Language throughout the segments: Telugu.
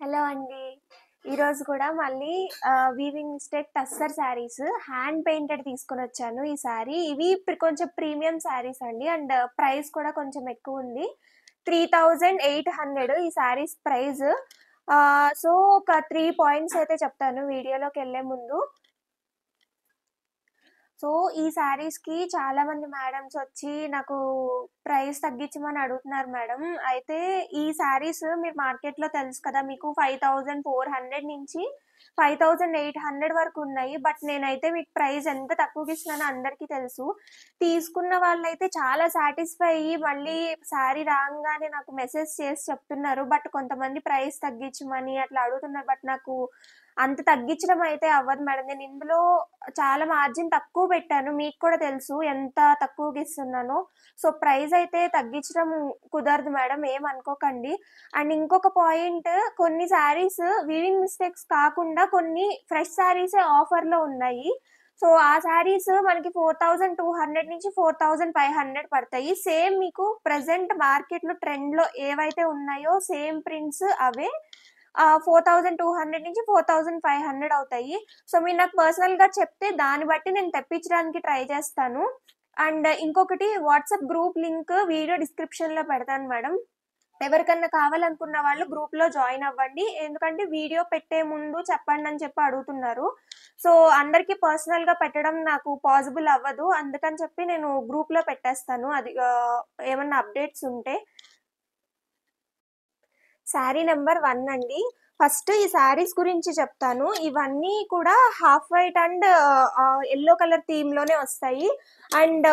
హలో అండి. ఈరోజు కూడా మళ్ళీ weaving mistake tussar saris hand painted తీసుకొనొచ్చాను ఈ సారీ. ఇవి కొంచెం ప్రీమియం శారీస్ అండి. అండ్ ప్రైస్ కూడా కొంచెం ఎక్కువ ఉంది. 3800 ఈ శారీస్ ప్రైస్. సో ఒక 3 పాయింట్స్ అయితే చెప్తాను వీడియోలోకి వెళ్ళే ముందు. సో ఈ శారీస్కి చాలా మంది మేడమ్స్ వచ్చి నాకు ప్రైస్ తగ్గించమని అడుగుతున్నారు మేడం. అయితే ఈ శారీస్ మీరు మార్కెట్లో తెలుసు కదా, మీకు 5400 నుంచి 5800 వరకు ఉన్నాయి. బట్ నేనైతే మీకు ప్రైస్ ఎంత తక్కువకి ఇస్తున్నానో అందరికీ తెలుసు. తీసుకున్న వాళ్ళైతే చాలా సాటిస్ఫై అయ్యి మళ్ళీ శారీ రాగానే నాకు మెసేజ్ చేసి చెప్తున్నారు. బట్ కొంతమంది ప్రైస్ తగ్గించమని అట్లా అడుగుతున్నారు. బట్ నాకు అంత తగ్గించడం అయితే అవ్వదు మేడం. నేను ఇందులో చాలా మార్జిన్ తక్కువ పెట్టాను. మీకు కూడా తెలుసు ఎంత తక్కువకి ఇస్తున్నానో. సో ప్రైస్ అయితే తగ్గించడం కుదరదు మేడం, ఏమనుకోకండి. అండ్ ఇంకొక పాయింట్, కొన్ని శారీస్ వీవింగ్ మిస్టేక్స్ కాకుండా కొన్ని ఫ్రెష్ శారీసే ఆఫర్లో ఉన్నాయి. సో ఆ శారీస్ మనకి 4200 నుంచి 4500 పడతాయి. సేమ్ మీకు ప్రజెంట్ మార్కెట్లో ట్రెండ్లో ఏవైతే ఉన్నాయో సేమ్ ప్రింట్స్ అవే 4200 నుంచి 4500 అవుతాయి. సో మీరు నాకు పర్సనల్గా చెప్తే దాన్ని బట్టి నేను తెప్పించడానికి ట్రై చేస్తాను. అండ్ ఇంకొకటి, వాట్సాప్ గ్రూప్ లింక్ వీడియో డిస్క్రిప్షన్లో పెడతాను మేడం. ఎవరికన్నా కావాలనుకున్న వాళ్ళు గ్రూప్లో జాయిన్ అవ్వండి. ఎందుకంటే వీడియో పెట్టే ముందు చెప్పండి అని చెప్పి అడుగుతున్నారు. సో అందరికీ పర్సనల్గా పెట్టడం నాకు పాసిబుల్ అవ్వదు. అందుకని చెప్పి నేను గ్రూప్లో పెట్టేస్తాను, అది ఏమన్నా అప్డేట్స్ ఉంటే. శారీ నెంబర్ 1 అండి. ఫస్ట్ ఈ శారీస్ గురించి చెప్తాను. ఇవన్నీ కూడా half white and yellow colour థీమ్లోనే వస్తాయి. అండ్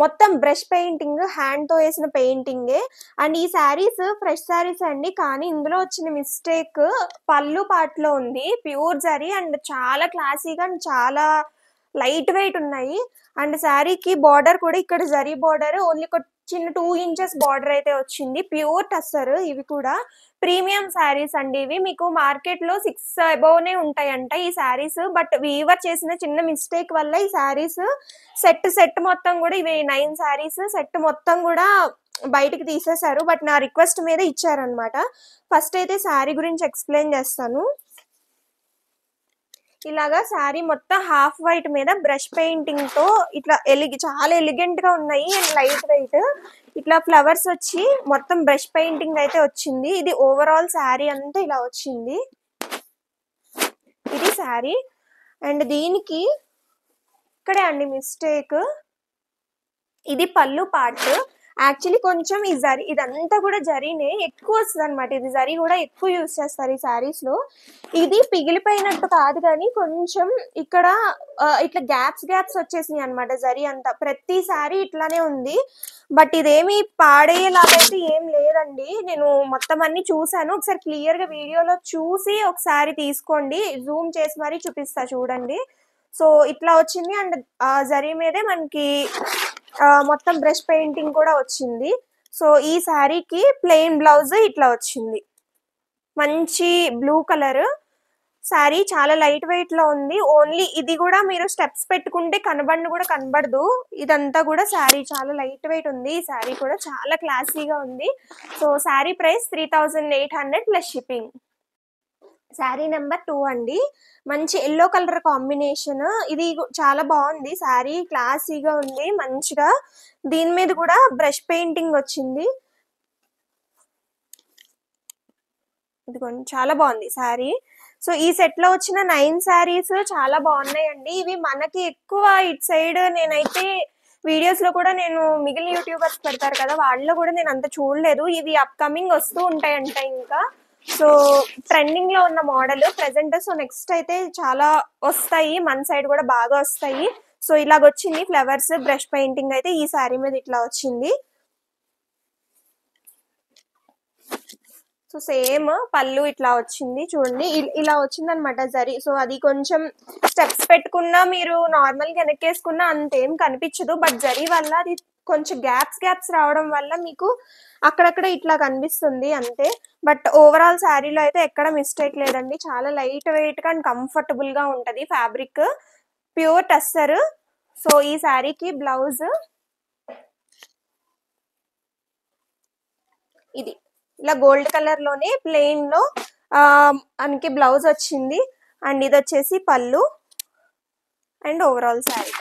మొత్తం బ్రష్ పెయింటింగ్, హ్యాండ్తో వేసిన పెయింటింగే. అండ్ ఈ శారీస్ ఫ్రెష్ శారీస్ అండి, కానీ ఇందులో వచ్చిన మిస్టేక్ పళ్ళు పాటలో ఉంది. ప్యూర్ జరీ అండ్ చాలా క్లాసీగా అండ్ చాలా లైట్ వెయిట్ ఉన్నాయి. అండ్ శారీకి బార్డర్ కూడా ఇక్కడ జరీ బార్డర్, ఓన్లీ చిన్న 2 ఇంచెస్ బార్డర్ అయితే వచ్చింది. ప్యూర్ టస్సర్. ఇవి కూడా ప్రీమియం శారీస్ అండి. ఇవి మీకు మార్కెట్లో 6 అబోవ్నే ఉంటాయంట ఈ శారీస్. బట్ వీవర్ చేసిన చిన్న మిస్టేక్ వల్ల ఈ శారీస్ సెట్ మొత్తం కూడా, ఇవి 9 శారీస్ సెట్ మొత్తం కూడా బయటికి తీసేశారు. బట్ నా రిక్వెస్ట్ మీద ఇచ్చారనమాట. ఫస్ట్ అయితే శారీ గురించి ఎక్స్ప్లెయిన్ చేస్తాను. ఇలాగా శారీ మొత్తం హాఫ్ వైట్ మీద బ్రష్ పెయింటింగ్ తో ఇట్లా చాలా ఎలిగెంట్ గా ఉన్నాయి అండ్ లైట్ వెయిట్. ఇట్లా ఫ్లవర్స్ వచ్చి మొత్తం బ్రష్ పెయింటింగ్ అయితే వచ్చింది. ఇది ఓవరాల్ శారీ అంతా ఇలా వచ్చింది. ఇది శారీ. అండ్ దీనికి ఇక్కడే అండి మిస్టేక్, ఇది పళ్ళు పార్ట్. యాక్చువల్లీ కొంచెం ఈ జరీ, ఇదంతా కూడా జరీనే ఎక్కువ వస్తుంది అనమాట. ఇది జరీ కూడా ఎక్కువ యూజ్ చేస్తారు ఈ శారీస్ లో. ఇది పిగిలిపోయినట్టు కాదు, కానీ కొంచెం ఇక్కడ ఇట్లా గ్యాప్స్ వచ్చేసినాయి అనమాట. జరీ అంతా ప్రతి శారీ ఇట్లానే ఉంది. బట్ ఇదేమి పాడేలాగైతే ఏం లేదండి. నేను మొత్తం అన్ని చూసాను. ఒకసారి క్లియర్ గా వీడియోలో చూసి ఒకసారి తీసుకోండి, జూమ్ చేసి మరీ చూపిస్తా చూడండి. సో ఇట్లా వచ్చింది. అండ్ జరీ మీదే మనకి మొత్తం బ్రష్ పెయింటింగ్ కూడా వచ్చింది. సో ఈ శారీకి ప్లెయిన్ బ్లౌజ్ ఇట్లా వచ్చింది. మంచి బ్లూ కలర్ శారీ, చాలా లైట్ వెయిట్ లో ఉంది. ఓన్లీ ఇది కూడా మీరు స్టెప్స్ పెట్టుకుంటే కూడా కనబడదు. ఇదంతా కూడా శారీ చాలా లైట్ వెయిట్ ఉంది. ఈ శారీ కూడా చాలా క్లాసీగా ఉంది. So sari price 3800 plus shipping. Sari number 2 అండి. మంచి ఎల్లో కలర్ కాంబినేషన్. ఇది చాలా బాగుంది శారీ, క్లాసీగా ఉంది మంచిగా. దీని మీద కూడా బ్రష్ పెయింటింగ్ వచ్చింది. ఇదిగోండి, చాలా బాగుంది శారీ. సో ఈ సెట్ లో వచ్చిన 9 శారీస్ చాలా బాగున్నాయండి. ఇవి మనకి ఎక్కువ ఇటు సైడ్, నేనైతే వీడియోస్ లో కూడా నేను మిగిలిన యూట్యూబర్స్ పెడతారు కదా, వాళ్ళలో కూడా నేను అంత చూడలేదు. ఇవి అప్కమింగ్ వస్తూ ఉంటాయంట ఇంకా. సో ట్రెండింగ్ లో ఉన్న మోడల్ ప్రెసెంట్. సో నెక్స్ట్ అయితే చాలా వస్తాయి, మన సైడ్ కూడా బాగా వస్తాయి. సో ఇలాగొచ్చింది ఫ్లవర్స్ బ్రష్ పెయింటింగ్ అయితే ఈ శారీ మీద ఇట్లా వచ్చింది. సో సేమ్ పళ్ళు ఇట్లా వచ్చింది చూడండి, ఇలా వచ్చింది అనమాట జరీ. సో అది కొంచెం స్టెప్స్ పెట్టుకున్నా, మీరు నార్మల్గా వెనక్కేసుకున్నా అంతేం కనిపించదు. బట్ జరీ వల్ల అది కొంచెం గ్యాప్స్ రావడం వల్ల మీకు అక్కడక్కడ ఇట్లా కనిపిస్తుంది అంతే. బట్ ఓవరాల్ శారీలో అయితే ఎక్కడ మిస్టేక్ లేదండి. చాలా లైట్ వెయిట్ గా అండ్ కంఫర్టబుల్ గా ఉంటది ఫ్యాబ్రిక్, ప్యూర్ టస్సర్. సో ఈ శారీకి బ్లౌజ్ ఇది ఇలా గోల్డ్ కలర్ లోనే ప్లెయిన్ లో మనకి బ్లౌజ్ వచ్చింది అండ్ ఇది వచ్చేసి పళ్ళు and overall sari.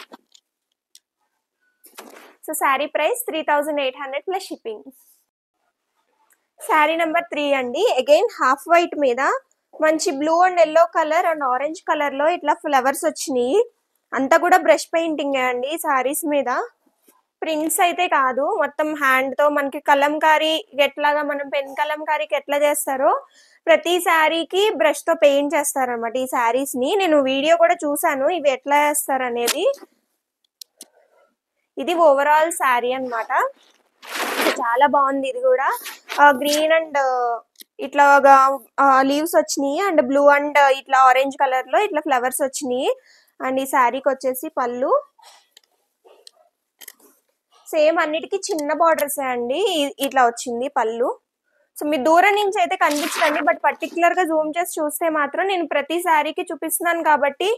So sari price 3800 plus shipping. Sari number 3 అండి. అగైన్ హాఫ్ వైట్ మీద మంచి blue and yellow colour and orange colour లో ఇట్లా ఫ్లవర్స్ వచ్చినాయి. అంతా కూడా బ్రష్ పెయింటింగ్ అండి శారీస్ మీద, ప్రింట్స్ అయితే కాదు. మొత్తం హ్యాండ్ తో మనకి కలంకారీ ఎట్లాగా మనం పెన్ కలంకారీకి ఎట్లా చేస్తారో ప్రతి శారీకి బ్రష్ తో పెయింట్ చేస్తారనమాట ఈ శారీస్ ని. నేను వీడియో కూడా చూసాను ఇవి ఎట్లా చేస్తారు అనేది. ఇది ఓవరాల్ శారీ అన్నమాట. చాలా బాగుంది. ఇది కూడా గ్రీన్ అండ్ ఇట్లాగా లీవ్స్ వచ్చినాయి అండ్ బ్లూ అండ్ ఇట్లా ఆరెంజ్ కలర్ లో ఇట్లా ఫ్లవర్స్ వచ్చినాయి. అండ్ ఈ శారీకి వచ్చేసి పళ్ళు సేమ్ అన్నిటికీ చిన్న బార్డర్స్ అండి. ఇట్లా వచ్చింది పళ్ళు. సో మీ దూరం నుంచి అయితే కనిపించదండి, బట్ పర్టికులర్ గా జూమ్ చేసి చూస్తే మాత్రం నేను ప్రతి శారీకి చూపిస్తున్నాను కాబట్టి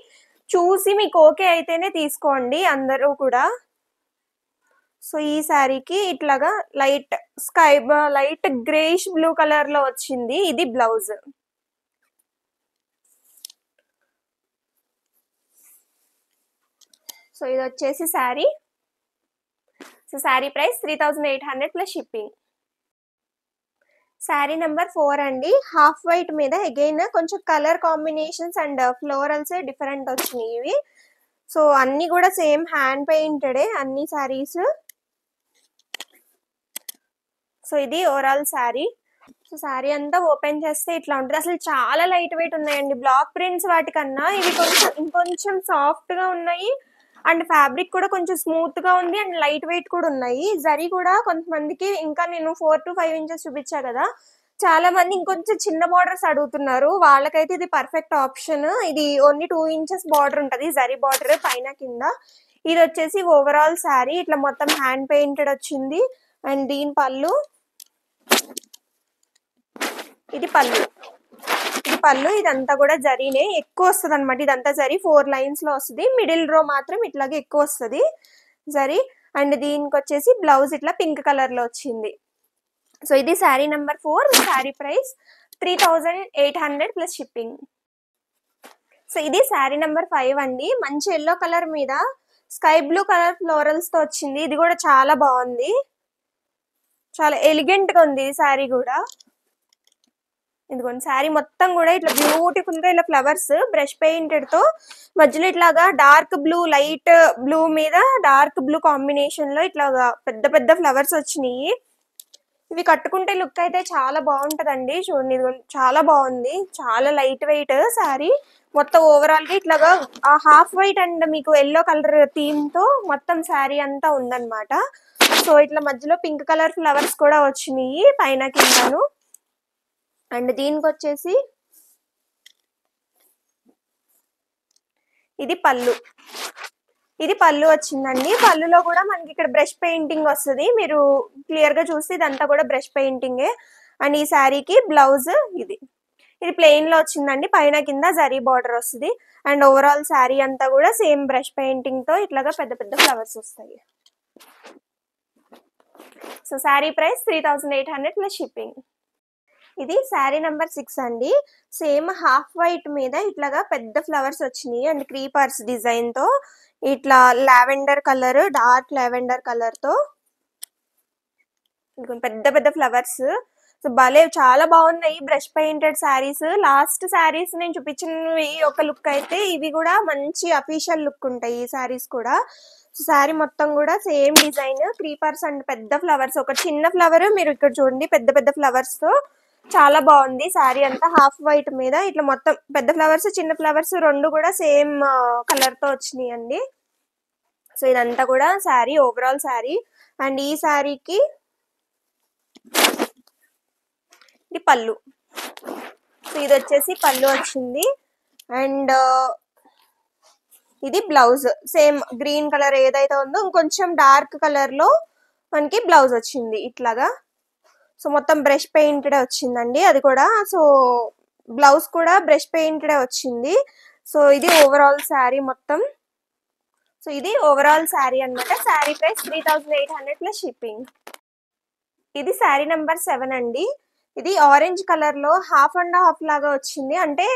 చూసి మీకు ఓకే అయితేనే తీసుకోండి అందరూ కూడా. సో ఈ శారీకి ఇట్లాగా light light greyish blue colour లో వచ్చింది. ఇది బ్లౌజ్. సో ఇది వచ్చేసి sari. So sari price 3800 plus shipping. Sari number 4 అండి. హాఫ్ వైట్ మీద అగైన్ కొంచెం colour combinations and florals different వచ్చినాయి ఇవి. సో అన్ని కూడా సేమ్ హ్యాండ్ పెయింటెడే అన్ని శారీస్. సో ఇది ఓవరాల్ శారీ. సో శారీ అంతా ఓపెన్ చేస్తే ఇట్లా ఉంటుంది. అసలు చాలా లైట్ వెయిట్ ఉన్నాయండి. బ్లాక్ ప్రింట్స్ వాటికన్నా ఇవి ఇంకొంచెం సాఫ్ట్ గా ఉన్నాయి అండ్ ఫ్యాబ్రిక్ కూడా కొంచెం స్మూత్ గా ఉంది అండ్ లైట్ వెయిట్ కూడా ఉన్నాయి. జరీ కూడా కొంతమందికి ఇంకా నేను 4 to 5 ఇంచెస్ చూపించా కదా, చాలా మంది ఇంకొంచెం చిన్న బార్డర్స్ అడుగుతున్నారు. వాళ్ళకైతే ఇది పర్ఫెక్ట్ ఆప్షన్. ఇది ఓన్లీ 2 ఇంచెస్ బార్డర్ ఉంటది, జరీ బార్డర్ పైన కింద. ఇది వచ్చేసి ఓవరాల్ శారీ. ఇట్లా మొత్తం హ్యాండ్ పెయింటెడ్ వచ్చింది అండ్ దీని పళ్ళు. ఇది పళ్ళు. ఇది పళ్ళు. ఇదంతా కూడా జరీనే ఎక్కువ వస్తుంది అనమాట. ఇదంతా జరీ 4 లైన్స్ లో వస్తుంది. మిడిల్ రో మాత్రం ఇట్లాగే ఎక్కువ వస్తుంది జరీ. అండ్ దీనికి వచ్చేసి బ్లౌజ్ ఇట్లా పింక్ కలర్ లో వచ్చింది. సో ఇది sari number 4. Sari price 3800 plus shipping. So ఇది శారీ నెంబర్ 5 అండి. మంచి ఎల్లో కలర్ మీద స్కై బ్లూ కలర్ ఫ్లోరల్స్ తో వచ్చింది. ఇది కూడా చాలా బాగుంది, చాలా ఎలిగెంట్ గా ఉంది ఈ శారీ కూడా. ఇదిగోండి శారీ మొత్తం కూడా ఇట్లా బ్యూటిఫుల్ గా ఇలా ఫ్లవర్స్ బ్రష్ పెయింటెడ్ తో మధ్యలో ఇట్లాగా డార్క్ బ్లూ లైట్ బ్లూ మీద డార్క్ బ్లూ కాంబినేషన్ లో ఇట్లాగా పెద్ద పెద్ద ఫ్లవర్స్ వచ్చినాయి. ఇవి కట్టుకుంటే లుక్ అయితే చాలా బాగుంటదండి. చూడండి ఇది చాలా బాగుంది, చాలా లైట్ వెయిట్ శారీ. మొత్తం ఓవరాల్ గా ఇట్లాగా హాఫ్ వైట్ అండ్ మీకు ఎల్లో కలర్ థీమ్ తో మొత్తం శారీ అంతా ఉందన్నమాట. సో ఇట్లా మధ్యలో పింక్ కలర్ ఫ్లవర్స్ కూడా వచ్చినాయి పైన కిందను. అండ్ దీనికి వచ్చేసి ఇది పళ్ళు. ఇది పళ్ళు వచ్చిందండి. పళ్ళులో కూడా మనకి ఇక్కడ బ్రష్ పెయింటింగ్ వస్తుంది. మీరు క్లియర్ గా చూస్తే ఇదంతా కూడా బ్రష్ పెయింటింగే. అండ్ ఈ శారీకి బ్లౌజ్ ఇది ప్లెయిన్ లో వచ్చిందండి, పైన కింద జరీ బార్డర్ వస్తుంది. అండ్ ఓవరాల్ శారీ అంతా కూడా సేమ్ బ్రష్ పెయింటింగ్ తో ఇట్లాగా పెద్ద పెద్ద ఫ్లవర్స్ వస్తాయి. So sari price 3800 plus shipping. ఇది శారీ నెంబర్ 6 అండి. సేమ్ హాఫ్ వైట్ మీద ఇట్లాగా పెద్ద ఫ్లవర్స్ వచ్చినాయి అండ్ క్రీపర్స్ డిజైన్ తో ఇట్లా lavender colour, dark lavender colour తో పెద్ద పెద్ద ఫ్లవర్స్. సో భలే చాలా బాగున్నాయి brush painted saris. Last saris నేను చూపించినవి ఒక లుక్ అయితే ఇవి కూడా మంచి అఫీషియల్ లుక్ ఉంటాయి ఈ శారీస్ కూడా. శారీ మొత్తం కూడా సేమ్ డిజైన్, క్రీపర్స్ అండ్ పెద్ద ఫ్లవర్స్. ఒక చిన్న ఫ్లవర్ మీరు ఇక్కడ చూడండి, పెద్ద పెద్ద ఫ్లవర్స్ తో చాలా బాగుంది శారీ అంతా. హాఫ్ వైట్ మీద ఇట్లా మొత్తం పెద్ద ఫ్లవర్స్ చిన్న ఫ్లవర్స్ రెండు కూడా సేమ్ కలర్ తో వచ్చినాయి అండి. సో ఇదంతా కూడా శారీ ఓవరాల్ శారీ. అండ్ ఈ శారీకి ఇది పళ్ళు. సో ఇది వచ్చేసి పళ్ళు వచ్చింది అండ్ ఇది బ్లౌజ్. సేమ్ గ్రీన్ కలర్ ఏదైతే ఉందో ఇంకొంచెం డార్క్ కలర్ లో మనకి బ్లౌజ్ వచ్చింది ఇట్లాగా. సో మొత్తం బ్రష్ పెయింటెడ్ వచ్చిందండి అది కూడా. సో బ్లౌజ్ కూడా బ్రష్ పెయింటెడ్ వచ్చింది. సో ఇది ఓవరాల్ శారీ మొత్తం. సో ఇది ఓవరాల్ శారీ అన్నమాట. Sari price 3800 plus shipping. ఇది శారీ నెంబర్ 7 అండి. ఇది ఆరెంజ్ కలర్ లో హాఫ్ అండ్ హాఫ్ లాగా వచ్చింది. అంటే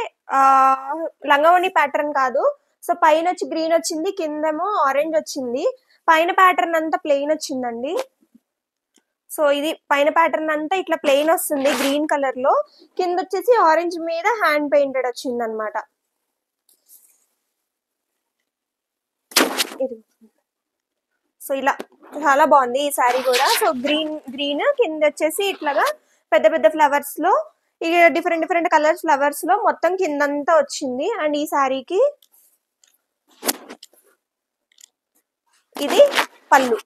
లంగావోణి ప్యాటర్న్ కాదు. సో పైన వచ్చి గ్రీన్ వచ్చింది, కిందేమో ఆరెంజ్ వచ్చింది. పైన ప్యాటర్న్ అంతా ప్లెయిన్ వచ్చిందండి. సో ఇది పైన ప్యాటర్న్ అంతా ఇట్లా ప్లెయిన్ వస్తుంది గ్రీన్ కలర్ లో, కింద వచ్చేసి ఆరెంజ్ మీద హ్యాండ్ పెయింటెడ్ వచ్చింది అనమాట. ఇది సో ఇలా చాలా బాగుంది ఈ శారీ కూడా. సో గ్రీన్ కింద వచ్చేసి ఇట్లాగా పెద్ద పెద్ద ఫ్లవర్స్ లో, ఇక డిఫరెంట్ డిఫరెంట్ కలర్స్ ఫ్లవర్స్ లో మొత్తం కిందంతా వచ్చింది. అండ్ ఈ శారీకి ఇది పళ్ళు,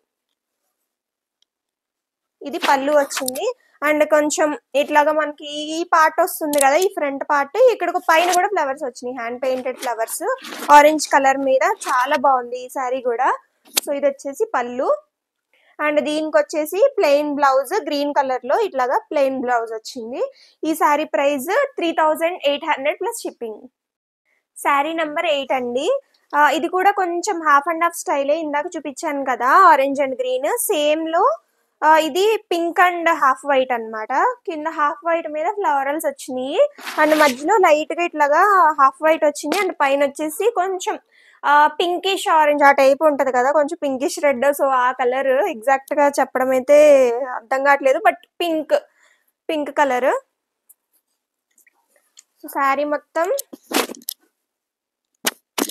ఇది పళ్ళు వచ్చింది. అండ్ కొంచెం ఇట్లాగా మనకి ఈ పార్ట్ వస్తుంది కదా, ఈ ఫ్రంట్ పార్ట్, ఇక్కడ పైన కూడా ఫ్లవర్స్ వచ్చినాయి, hand painted flowers orange colour మీద. చాలా బాగుంది ఈ శారీ కూడా. సో ఇది వచ్చేసి పళ్ళు. అండ్ దీనికి వచ్చేసి ప్లెయిన్ బ్లౌజ్ గ్రీన్ కలర్ లో ఇట్లాగా ప్లెయిన్ బ్లౌజ్ వచ్చింది. ఈ sari price 3800 plus shipping. Sari number 8 అండి. ఇది కూడా కొంచెం హాఫ్ అండ్ హాఫ్ స్టైలే, ఇందాక చూపించాను కదా ఆరెంజ్ అండ్ గ్రీన్ సేమ్ లో. ఇది పింక్ అండ్ హాఫ్ వైట్ అన్నమాట. కింద హాఫ్ వైట్ మీద ఫ్లవరల్స్ వచ్చినాయి, అండ్ మధ్యలో లైట్ గా ఇట్లాగా హాఫ్ వైట్ వచ్చింది. అండ్ పైన వచ్చేసి కొంచెం పింకిష్ ఆరెంజ్ ఆ టైప్ ఉంటది కదా, కొంచెం పింకిష్ రెడ్. సో ఆ కలర్ ఎగ్జాక్ట్ గా చెప్పడం అయితే అర్థం కావట్లేదు, but pink colour. So sari మొత్తం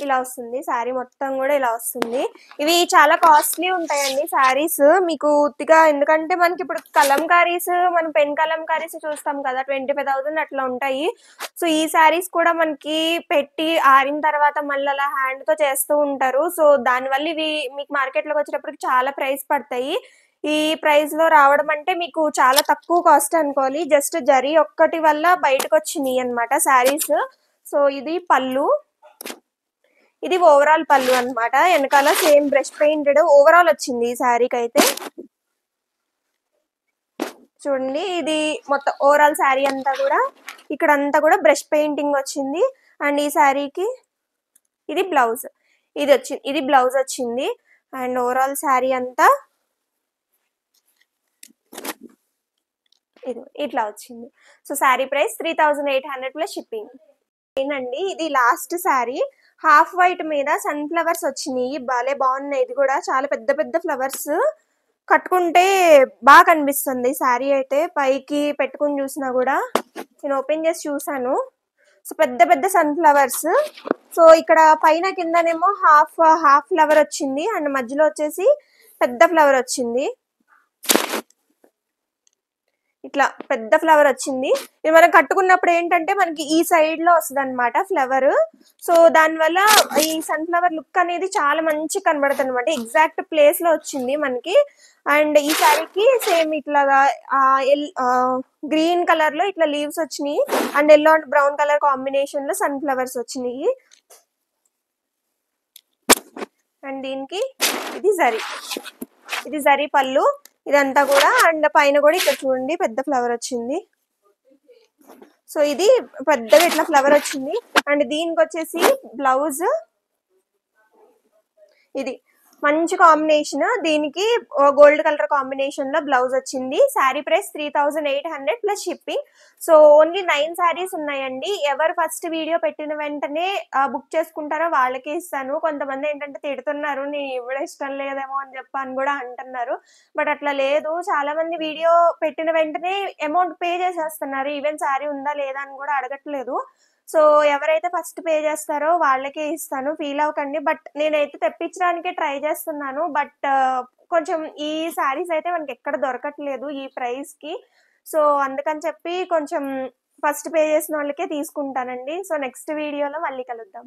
ఇలా వస్తుంది, శారీ మొత్తం కూడా ఇలా వస్తుంది. ఇవి చాలా కాస్ట్లీ ఉంటాయండి శారీస్ మీకు ఉత్తిగా, ఎందుకంటే మనకి ఇప్పుడు కలంకారీస్, మనం పెన్ కలంకారీస్ చూస్తాం కదా 25,000 అట్లా ఉంటాయి. సో ఈ శారీస్ కూడా మనకి పెట్టి ఆరిన తర్వాత మళ్ళీ అలా హ్యాండ్ తో చేస్తూ ఉంటారు. సో దానివల్ల ఇవి మీకు మార్కెట్ లోకి వచ్చేటప్పటికి చాలా ప్రైస్ పడతాయి. ఈ ప్రైస్ లో రావడం అంటే మీకు చాలా తక్కువ కాస్ట్ అనుకోవాలి. జస్ట్ జరీ ఒక్కటి వల్ల బయటకు వచ్చినాయి అనమాట శారీస్. సో ఇది పళ్ళు, ఇది ఓవరాల్ పళ్ళు అనమాట. వెనకాల సేమ్ బ్రష్ పెయింటెడ్ ఓవరాల్ వచ్చింది ఈ శారీకి అయితే. చూడండి ఇది మొత్తం ఓవరాల్ శారీ అంతా కూడా ఇక్కడ అంతా కూడా బ్రష్ పెయింటింగ్ వచ్చింది. అండ్ ఈ శారీకి ఇది బ్లౌజ్, ఇది బ్లౌజ్ వచ్చింది. అండ్ ఓవరాల్ శారీ అంతా ఇది ఇట్లా వచ్చింది. So sari price 3800 plus shipping. ఏంటండి ఇది లాస్ట్ శారీ, హాఫ్ వైట్ మీద సన్ ఫ్లవర్స్ వచ్చినాయి, భలే బాగున్నాయి. ఇది కూడా చాలా పెద్ద పెద్ద ఫ్లవర్స్, కట్టుకుంటే బాగా కనిపిస్తుంది శారీ అయితే. పైకి పెట్టుకుని చూసినా కూడా, నేను ఓపెన్ చేసి చూసాను. సో పెద్ద పెద్ద సన్ ఫ్లవర్స్. సో ఇక్కడ పైన కిందనేమో హాఫ్ ఫ్లవర్ వచ్చింది, అండ్ మధ్యలో వచ్చేసి పెద్ద ఫ్లవర్ వచ్చింది. ఇట్లా పెద్ద ఫ్లవర్ వచ్చింది. ఇది మనం కట్టుకున్నప్పుడు ఏంటంటే మనకి ఈ సైడ్ లో వస్తుంది అనమాట ఫ్లవర్. సో దానివల్ల ఈ సన్ ఫ్లవర్ లుక్ అనేది చాలా మంచి కనబడుతుంది అనమాట, ఎగ్జాక్ట్ ప్లేస్ లో వచ్చింది మనకి. అండ్ ఈ శారీకి సేమ్ ఇట్లాగా గ్రీన్ కలర్ లో ఇట్లా లీవ్స్ వచ్చినాయి, and yellow and brown colour combination లో సన్ ఫ్లవర్స్ వచ్చినాయి. అండ్ దీనికి ఇది జరీ పళ్ళు ఇదంతా కూడా. అండ్ పైన కూడా ఇక్కడ చూడండి పెద్ద ఫ్లవర్ వచ్చింది. సో ఇది పెద్దగా ఇట్లా ఫ్లవర్ వచ్చింది. అండ్ దీనికి వచ్చేసి బ్లౌజ్, ఇది మంచి కాంబినేషన్, దీనికి గోల్డ్ కలర్ కాంబినేషన్ లో బ్లౌజ్ వచ్చింది. Sari price 3800 plus shipping. So only 9 saris ఉన్నాయండి. ఎవరు ఫస్ట్ వీడియో పెట్టిన వెంటనే బుక్ చేసుకుంటారో వాళ్ళకే ఇస్తాను. కొంతమంది ఏంటంటే తిడుతున్నారు, నేను ఇవ్వడం ఇష్టం లేదేమో అని చెప్పని కూడా అంటున్నారు, బట్ అట్లా లేదు. చాలా మంది వీడియో పెట్టిన వెంటనే అమౌంట్ పే చేసేస్తున్నారు, ఈవెన్ శారీ ఉందా లేదా అని కూడా అడగట్లేదు. సో ఎవరైతే ఫస్ట్ పే చేస్తారో వాళ్ళకే ఇస్తాను, ఫీల్ అవ్వకండి. బట్ నేనైతే తెప్పించడానికే ట్రై చేస్తున్నాను, బట్ కొంచెం ఈ శారీస్ అయితే మనకి ఎక్కడ దొరకట్లేదు ఈ ప్రైస్ కి. సో అందుకని చెప్పి కొంచెం ఫస్ట్ పే చేసిన వాళ్ళకే తీసుకుంటానండి. సో నెక్స్ట్ వీడియోలో మళ్ళీ కలుద్దాం.